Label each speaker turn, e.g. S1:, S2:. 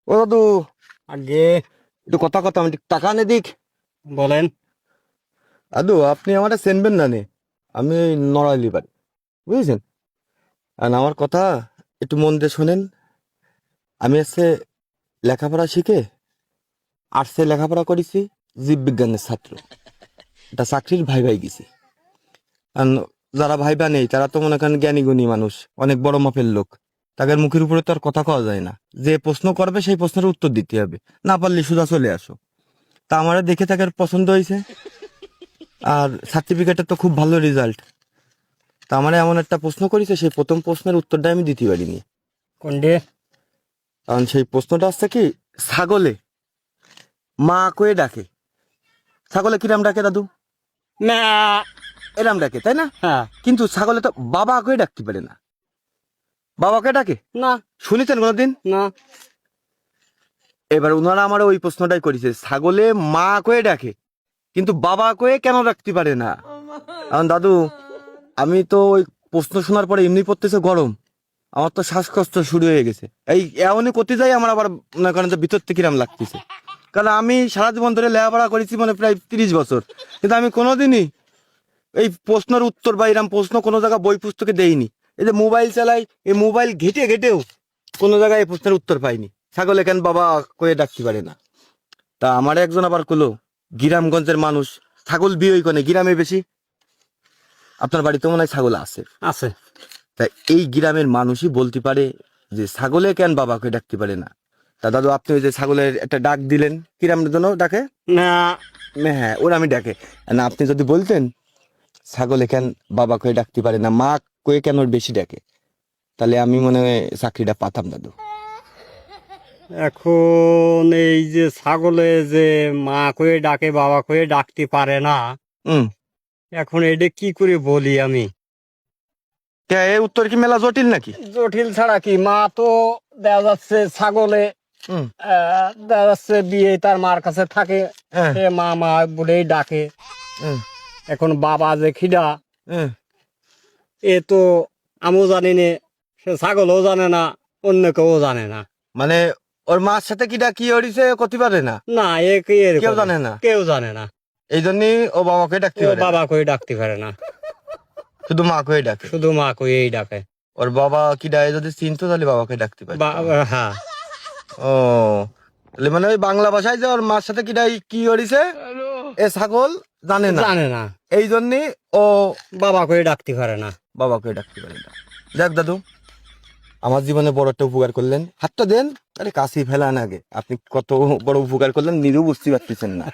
S1: ও দাদু,
S2: আগে
S1: একটু কথা কথা আমি টাকা নে দিক।
S2: বলেন।
S1: দাদু আপনি আমারে চেনবেন না নে, আমি এই নড়াইলি বাড়ি, বুঝেছেন? আর আমার কথা একটু মন দিয়ে শোনেন। আমি হচ্ছে লেখাপড়া শিখে আর্টসে লেখাপড়া করেছি, জীববিজ্ঞানের ছাত্র। এটা চাকরির ভাই ভাই গেছি। আর যারা ভাইবা নেই তারা তো মনে করেন জ্ঞানী গুণী মানুষ, অনেক বড় মাপের লোক। তাদের মুখের উপরে তো আর কথা কওয়া যায় না। যে প্রশ্ন করবে সেই প্রশ্নের উত্তর দিতে হবে, না পারলে সোজা চলে আসো। তা আমারে দেখে তাদের পছন্দ হয়েছে, আর সার্টিফিকেটে তো খুব ভালো রেজাল্ট। তা আমারে এমন একটা প্রশ্ন করেছে, সেই প্রথম প্রশ্নের উত্তরটা আমি দিতে পারিনি।
S2: কোনটে?
S1: কারণ সেই প্রশ্নটা হচ্ছে কি, ছাগলে মা কয়ে ডাকে। ছাগলে কিরাম ডাকে দাদু?
S2: না।
S1: এরাম ডাকে, তাই না?
S2: হ্যাঁ।
S1: কিন্তু ছাগলে তো বাবা কয়ে ডাকতে পারে না। বাবাকে ডাকে
S2: না।
S1: শুনেছেন কোনোদিন?
S2: না।
S1: এবার ওনারা আমার ওই প্রশ্নটাই করেছে, ছাগলে মা কয়ে ডাকে কিন্তু বাবা কয়ে কেন ডাকতে পারে না। কারণ দাদু, আমি তো ওই প্রশ্ন শোনার পরে এমনি পড়তেছে গরম, আমার তো শ্বাসকষ্ট শুরু হয়ে গেছে। এই এমনই করতে যাই আমার আবার মনে করেন যে ভিতর থেকে কিরাম লাগতেছে। কারণ আমি সারা জীবন ধরে লেখাপড়া করেছি, মানে প্রায় 30 বছর, কিন্তু আমি কোনোদিনই এই প্রশ্নের উত্তর বা এরম প্রশ্ন কোনো জায়গায় বই পুস্তকে দেইনি। এই যে মোবাইল চালাই, এই মোবাইল ঘেটে ঘেটেও কোনো জায়গায় এই প্রশ্নের উত্তর পাইনি, ছাগলে কেন বাবা কয়ে ডাকতে পারে না। তা আমার একজন আবার কলো, গ্রামগঞ্জের মানুষ ছাগল বিয়ে করে গ্রামে বেশি। আপনার বাড়িতে মনে হয় ছাগল আছে।
S2: আছে।
S1: তাই এই গ্রামের মানুষই বলতে পারে যে ছাগলে কেন বাবাকে ডাকতে পারে না। তা দাদু, আপনি ওই যে ছাগলের একটা ডাক দিলেন, কিরামের জন্য ডাকে?
S2: না।
S1: হ্যাঁ, ওরা আমি ডাকে না। আপনি যদি বলতেন ছাগলে কেন বাবাকে ডাকতে পারে না, মা কয়ে কেন ওর বেশি ডাকে, তাহলে আমি মনে হয় চাকরিটা পাতাম দাদু।
S2: এখন এই যে ছাগলে যে মা কয়ে ডাকে বাবা কয়ে ডাকতে পারে না,
S1: হুম।
S2: এখন এটা কি করে বলি আমি?
S1: এই উত্তর কি মেলা জটিল নাকি?
S2: জটিল ছাড়া কি, মা তো দেখা যাচ্ছে ছাগলে
S1: হুম।
S2: দেখা যাচ্ছে বিয়ে তার মার কাছে থাকে,
S1: হ্যাঁ।
S2: সে মা মা বলেই ডাকে।
S1: হুম।
S2: এখন বাবা যে খিডা,
S1: হুম।
S2: এ তো আমিও জানি না, সে ছাগলও জানে না, অন্য কেউ জানে না।
S1: মানে ওর মার সাথে কি ডাকি হরিছে করতে পারে না,
S2: না, এ কি এরকম?
S1: কেউ জানে না।
S2: কেউ জানে না।
S1: এই জন্যই ও বাবাকে ডাকতে
S2: ও
S1: পারে না,
S2: বাবা কই ডাকতে পারে না,
S1: শুধু মা কয়ে ডাকে।
S2: শুধু মা কই ডাকে।
S1: ওর বাবা কি ডাকে যদি চিনতো তাহলে বাবাকে ডাকতে পারে।
S2: হ্যাঁ।
S1: ও, তাহলে মানে ওই বাংলা ভাষায় যে ওর মার সাথে কি ডাই কি হরিছে এ ছাগল জানে না,
S2: জানে না,
S1: এই জন্যই ও
S2: বাবা কই ডাকতে পারে না।
S1: বাবাকে ডাকতে পারে না। দেখ দাদু, আমার জীবনে বড় একটা উপকার করলেন, হাতটা দেন। আরে কাশি ফেলান আগে, আপনি কত বড় উপকার করলেন নিজেও বুঝতে পারতেছেন না।